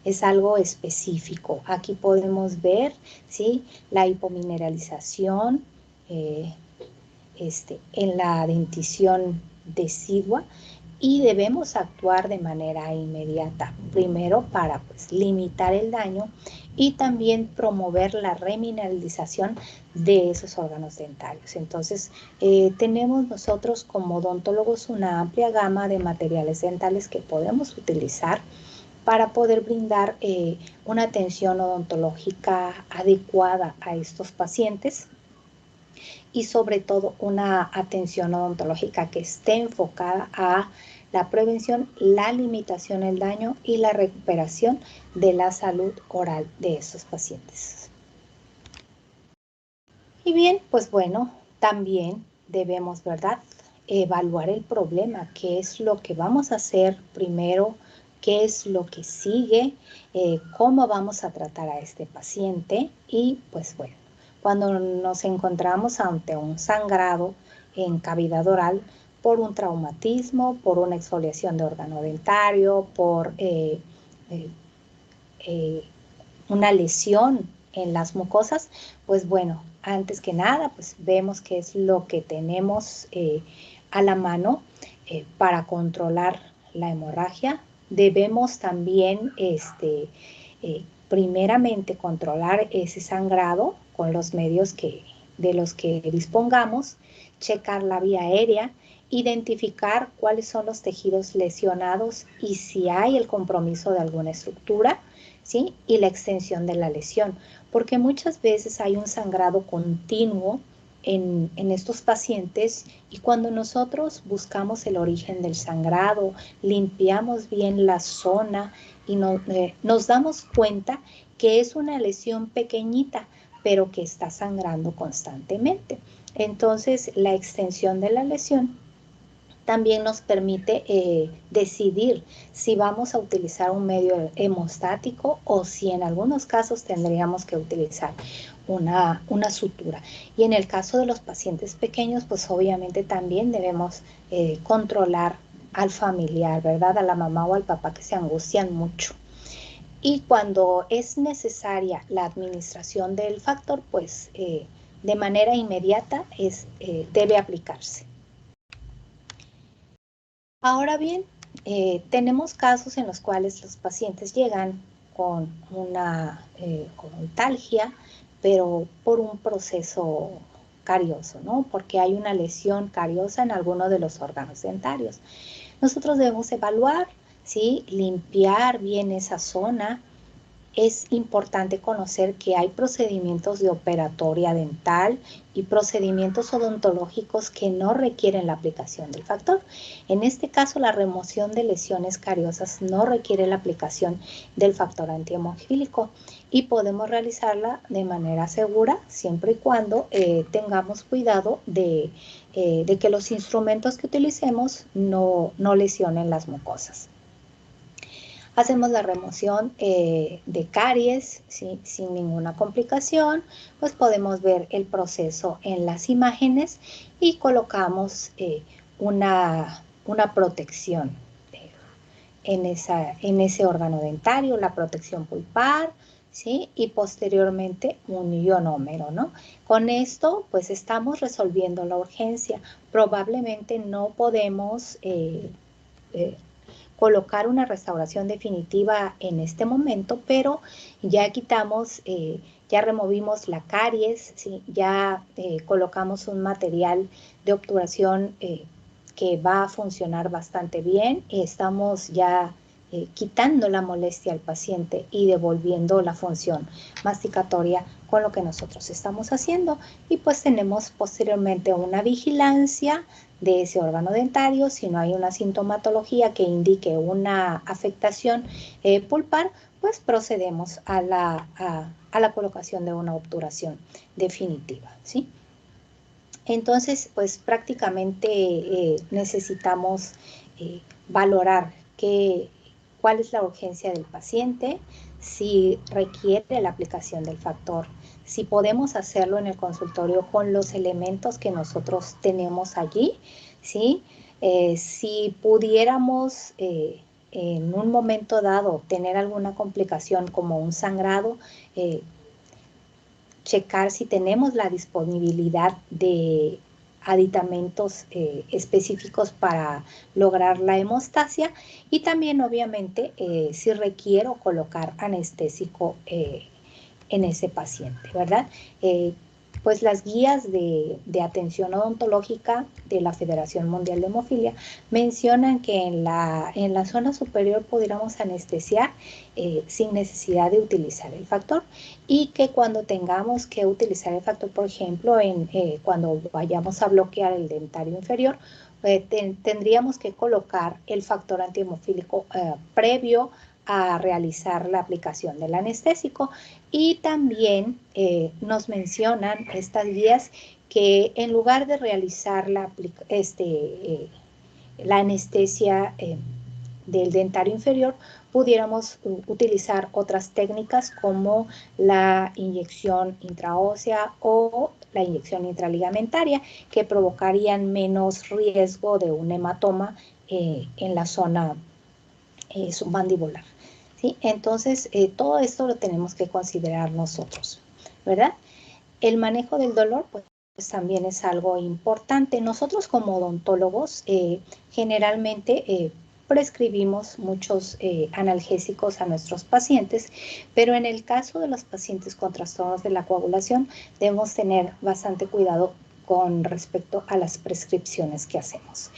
es algo específico. Aquí podemos ver, ¿sí?, la hipomineralización en la dentición decidua y debemos actuar de manera inmediata, primero para pues, limitar el daño y también promover la remineralización de esos órganos dentarios. Entonces, tenemos nosotros como odontólogos una amplia gama de materiales dentales que podemos utilizar para poder brindar una atención odontológica adecuada a estos pacientes y sobre todo una atención odontológica que esté enfocada a la prevención, la limitación del daño y la recuperación de la salud oral de estos pacientes. Y bien, pues bueno, también debemos, ¿verdad?, evaluar el problema, qué es lo que vamos a hacer primero, qué es lo que sigue, cómo vamos a tratar a este paciente y pues bueno, cuando nos encontramos ante un sangrado en cavidad oral por un traumatismo, por una exfoliación de órgano dentario, por una lesión en las mucosas, pues bueno, antes que nada, pues vemos qué es lo que tenemos a la mano para controlar la hemorragia. Debemos también, primeramente, controlar ese sangrado con los medios de los que dispongamos, checar la vía aérea, identificar cuáles son los tejidos lesionados y si hay el compromiso de alguna estructura, ¿sí? Y la extensión de la lesión, porque muchas veces hay un sangrado continuo en estos pacientes y cuando nosotros buscamos el origen del sangrado, limpiamos bien la zona y nos damos cuenta que es una lesión pequeñita, pero que está sangrando constantemente. Entonces, la extensión de la lesión también nos permite decidir si vamos a utilizar un medio hemostático o si en algunos casos tendríamos que utilizar una sutura. Y en el caso de los pacientes pequeños, pues obviamente también debemos controlar al familiar, ¿verdad? A la mamá o al papá que se angustian mucho. Y cuando es necesaria la administración del factor, pues de manera inmediata debe aplicarse. Ahora bien, tenemos casos en los cuales los pacientes llegan con una odontalgia, pero por un proceso carioso, ¿no? Porque hay una lesión cariosa en alguno de los órganos dentarios. Nosotros debemos evaluar, ¿sí? Limpiar bien esa zona. Es importante conocer que hay procedimientos de operatoria dental y procedimientos odontológicos que no requieren la aplicación del factor. En este caso, la remoción de lesiones cariosas no requiere la aplicación del factor antihemofílico y podemos realizarla de manera segura siempre y cuando tengamos cuidado de que los instrumentos que utilicemos no lesionen las mucosas. Hacemos la remoción de caries, ¿sí? Sin ninguna complicación, pues podemos ver el proceso en las imágenes y colocamos una protección en ese órgano dentario, la protección pulpar, ¿sí? Y posteriormente un ionómero, ¿no? Con esto, pues estamos resolviendo la urgencia. Probablemente no podemos colocar una restauración definitiva en este momento, pero ya quitamos, ya removimos la caries, ¿sí? Ya colocamos un material de obturación que va a funcionar bastante bien. Estamos ya quitando la molestia al paciente y devolviendo la función masticatoria con lo que nosotros estamos haciendo. Y pues tenemos posteriormente una vigilancia de ese órgano dentario. Si no hay una sintomatología que indique una afectación pulpar, pues procedemos a la colocación de una obturación definitiva, ¿sí? Entonces, pues prácticamente necesitamos valorar cuál es la urgencia del paciente, si requiere la aplicación del factor, si podemos hacerlo en el consultorio con los elementos que nosotros tenemos allí, ¿sí? Si pudiéramos en un momento dado tener alguna complicación como un sangrado, checar si tenemos la disponibilidad de aditamentos específicos para lograr la hemostasia y también obviamente si requiero colocar anestésico en ese paciente, ¿verdad? pues las guías de atención odontológica de la Federación Mundial de Hemofilia mencionan que en la zona superior pudiéramos anestesiar sin necesidad de utilizar el factor, y que cuando tengamos que utilizar el factor, por ejemplo, cuando vayamos a bloquear el dentario inferior, tendríamos que colocar el factor antihemofílico previo a realizar la aplicación del anestésico. Y también nos mencionan estas guías que en lugar de realizar la anestesia del dentario inferior, pudiéramos utilizar otras técnicas como la inyección intraósea o la inyección intraligamentaria, que provocarían menos riesgo de un hematoma en la zona submandibular. ¿Sí? Entonces, todo esto lo tenemos que considerar nosotros, ¿verdad? El manejo del dolor, pues también es algo importante. Nosotros como odontólogos generalmente prescribimos muchos analgésicos a nuestros pacientes, pero en el caso de los pacientes con trastornos de la coagulación debemos tener bastante cuidado con respecto a las prescripciones que hacemos.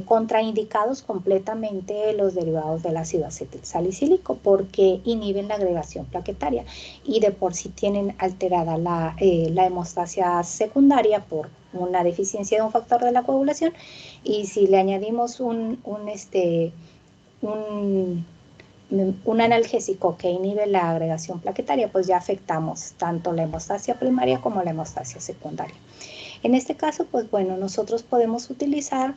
Contraindicados completamente los derivados del ácido acetilsalicílico porque inhiben la agregación plaquetaria y de por sí tienen alterada la hemostasia secundaria por una deficiencia de un factor de la coagulación, y si le añadimos un analgésico que inhibe la agregación plaquetaria, pues ya afectamos tanto la hemostasia primaria como la hemostasia secundaria. En este caso, pues bueno, nosotros podemos utilizar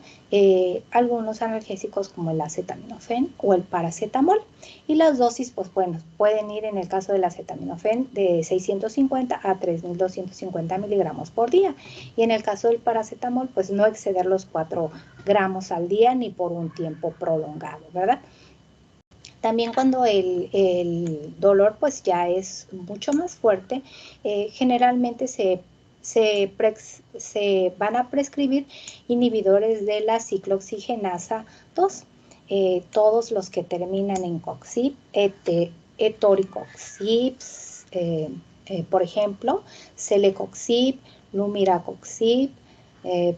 algunos analgésicos como el acetaminofén o el paracetamol, y las dosis, pues bueno, pueden ir en el caso del acetaminofén de 650 a 3.250 miligramos por día, y en el caso del paracetamol, pues no exceder los 4 gramos al día ni por un tiempo prolongado, ¿verdad? También cuando el dolor pues ya es mucho más fuerte, generalmente se van a prescribir inhibidores de la ciclooxigenasa 2, todos los que terminan en coxib, etoricoxib, por ejemplo, celecoxib, lumiracoxib,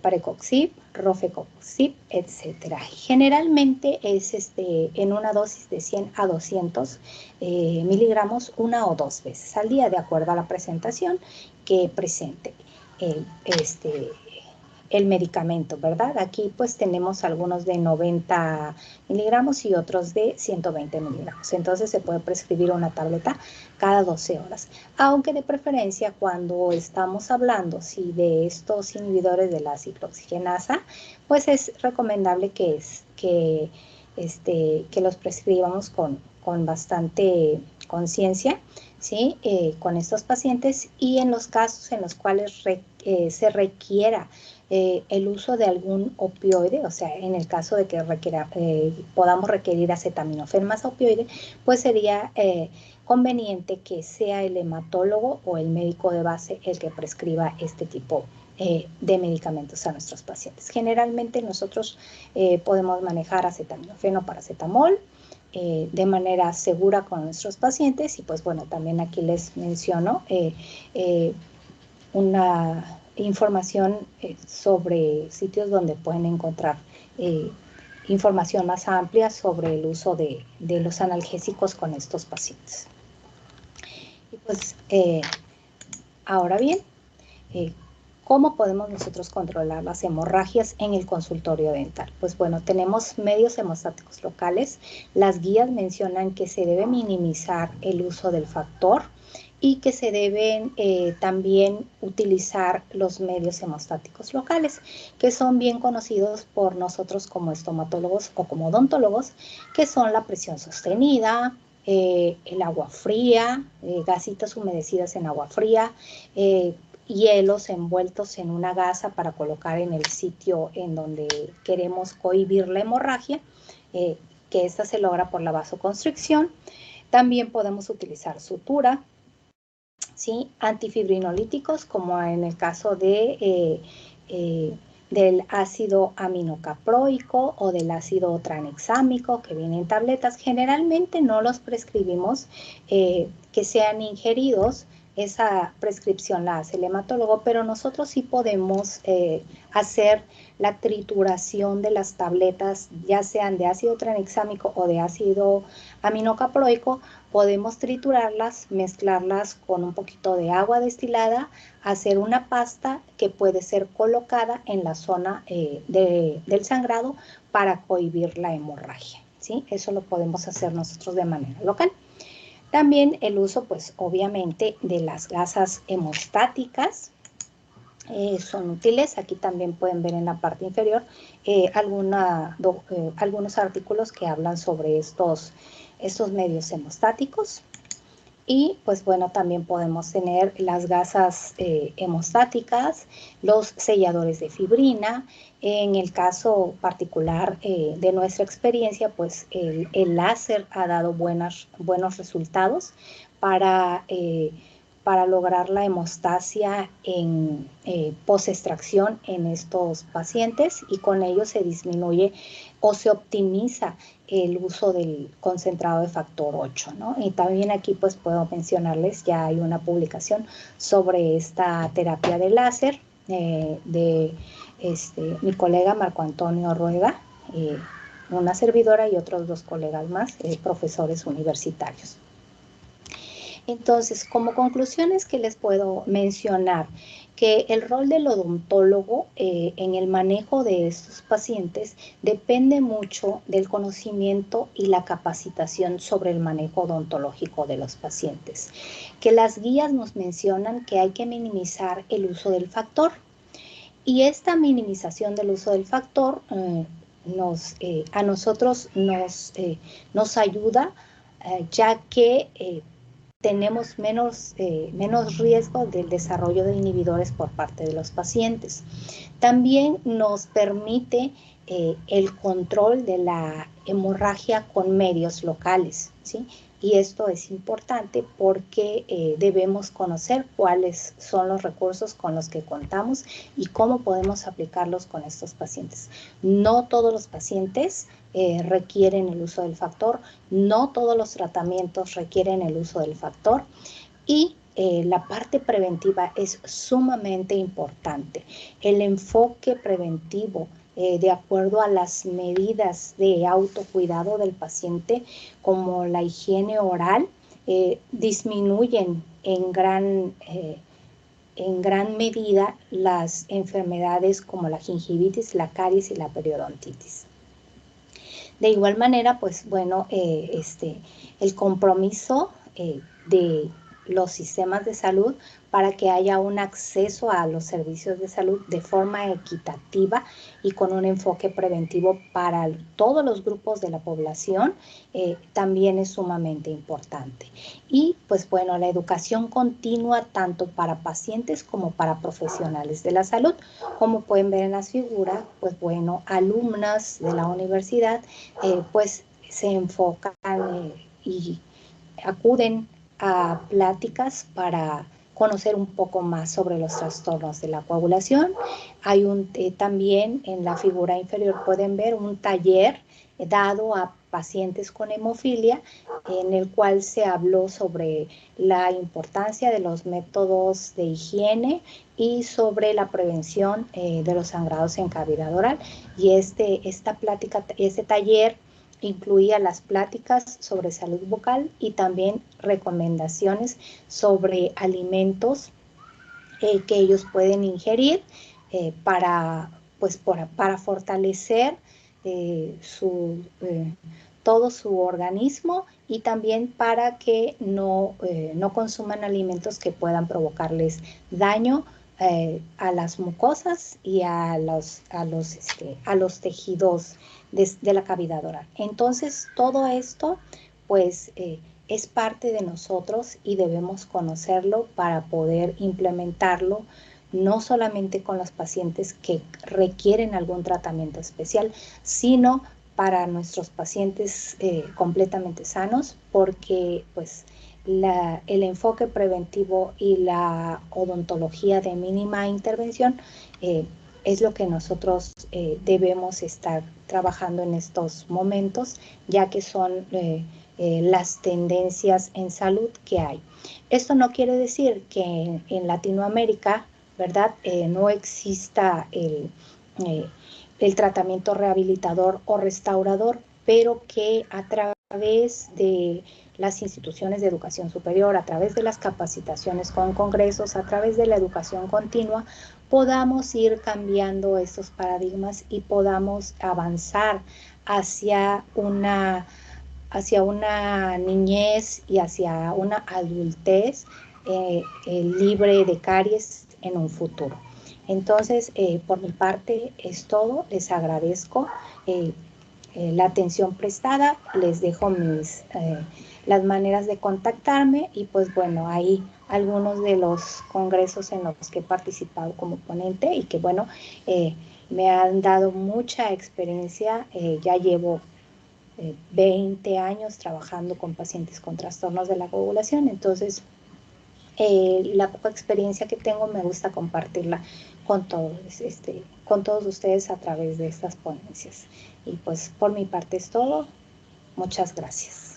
parecoxib, rofecoxib, etc. Generalmente es en una dosis de 100 a 200 miligramos 1 o 2 veces al día, de acuerdo a la presentación que presente el medicamento, ¿verdad? Aquí pues tenemos algunos de 90 miligramos y otros de 120 miligramos. Entonces se puede prescribir una tableta cada 12 horas. Aunque de preferencia cuando estamos hablando de estos inhibidores de la ciclooxigenasa, pues es recomendable que los prescribamos con bastante conciencia, ¿sí? Con estos pacientes, y en los casos en los cuales se requiera el uso de algún opioide, o sea, en el caso de que podamos requerir acetaminofén más opioide, pues sería conveniente que sea el hematólogo o el médico de base el que prescriba este tipo de medicamentos a nuestros pacientes. Generalmente nosotros podemos manejar acetaminofén o paracetamol de manera segura con nuestros pacientes, y pues bueno, también aquí les menciono una información sobre sitios donde pueden encontrar información más amplia sobre el uso de los analgésicos con estos pacientes. Y pues ahora bien, ¿cómo podemos nosotros controlar las hemorragias en el consultorio dental? Pues bueno, tenemos medios hemostáticos locales. Las guías mencionan que se debe minimizar el uso del factor y que se deben también utilizar los medios hemostáticos locales, que son bien conocidos por nosotros como estomatólogos o como odontólogos, que son la presión sostenida, el agua fría, gasitas humedecidas en agua fría, hielos envueltos en una gasa para colocar en el sitio en donde queremos cohibir la hemorragia, que esta se logra por la vasoconstricción. También podemos utilizar sutura, ¿sí? Antifibrinolíticos, como en el caso del ácido aminocaproico o del ácido tranexámico, que vienen en tabletas. Generalmente no los prescribimos que sean ingeridos esa prescripción la hace el hematólogo, pero nosotros sí podemos hacer la trituración de las tabletas, ya sean de ácido tranexámico o de ácido aminocaproico. Podemos triturarlas, mezclarlas con un poquito de agua destilada, hacer una pasta que puede ser colocada en la zona del sangrado para cohibir la hemorragia, ¿sí? Eso lo podemos hacer nosotros de manera local. También el uso, pues obviamente, de las gasas hemostáticas son útiles. Aquí también pueden ver en la parte inferior algunos artículos que hablan sobre estos medios hemostáticos. Y pues bueno, también podemos tener las gasas hemostáticas, los selladores de fibrina. En el caso particular de nuestra experiencia, pues el láser ha dado buenos resultados para lograr la hemostasia en post-extracción en estos pacientes, y con ello se disminuye o se optimiza el uso del concentrado de factor 8, ¿no? Y también aquí pues puedo mencionarles, ya hay una publicación sobre esta terapia de láser de mi colega Marco Antonio Rueda, una servidora y otros 2 colegas más, profesores universitarios. Entonces, como conclusiones que les puedo mencionar, que el rol del odontólogo en el manejo de estos pacientes depende mucho del conocimiento y la capacitación sobre el manejo odontológico de los pacientes. Que las guías nos mencionan que hay que minimizar el uso del factor, y esta minimización del uso del factor a nosotros nos ayuda, ya que tenemos menos riesgo del desarrollo de inhibidores por parte de los pacientes. También nos permite el control de la hemorragia con medios locales, ¿sí? Y esto es importante porque debemos conocer cuáles son los recursos con los que contamos y cómo podemos aplicarlos con estos pacientes. No todos los pacientes requieren el uso del factor, no todos los tratamientos requieren el uso del factor, y la parte preventiva es sumamente importante. El enfoque preventivo de acuerdo a las medidas de autocuidado del paciente, como la higiene oral, disminuyen en gran medida las enfermedades como la gingivitis, la caries y la periodontitis. De igual manera, pues bueno, el compromiso de los sistemas de salud para que haya un acceso a los servicios de salud de forma equitativa y con un enfoque preventivo para todos los grupos de la población también es sumamente importante. Y pues bueno, la educación continua tanto para pacientes como para profesionales de la salud. Como pueden ver en las figuras, pues bueno, alumnas de la universidad pues se enfocan y acuden a pláticas para conocer un poco más sobre los trastornos de la coagulación. Hay también en la figura inferior pueden ver un taller dado a pacientes con hemofilia, en el cual se habló sobre la importancia de los métodos de higiene y sobre la prevención de los sangrados en cavidad oral. Y este taller incluía las pláticas sobre salud bucal y también recomendaciones sobre alimentos que ellos pueden ingerir para fortalecer todo su organismo, y también para que no consuman alimentos que puedan provocarles daño a las mucosas y a los tejidos de la cavidad oral. Entonces, todo esto, pues, es parte de nosotros y debemos conocerlo para poder implementarlo, no solamente con los pacientes que requieren algún tratamiento especial, sino para nuestros pacientes completamente sanos, porque pues el enfoque preventivo y la odontología de mínima intervención es lo que nosotros debemos estar trabajando en estos momentos, ya que son las tendencias en salud que hay. Esto no quiere decir que en Latinoamérica, ¿verdad?, no exista el tratamiento rehabilitador o restaurador, pero que a través de las instituciones de educación superior, a través de las capacitaciones con congresos, a través de la educación continua, podamos ir cambiando estos paradigmas y podamos avanzar hacia una niñez y hacia una adultez libre de caries en un futuro. Entonces, por mi parte es todo. Les agradezco la atención prestada. Les dejo las maneras de contactarme y pues bueno, ahí algunos de los congresos en los que he participado como ponente y que bueno, me han dado mucha experiencia. Ya llevo 20 años trabajando con pacientes con trastornos de la coagulación, entonces la poca experiencia que tengo me gusta compartirla con todos ustedes a través de estas ponencias. Y pues por mi parte es todo. Muchas gracias.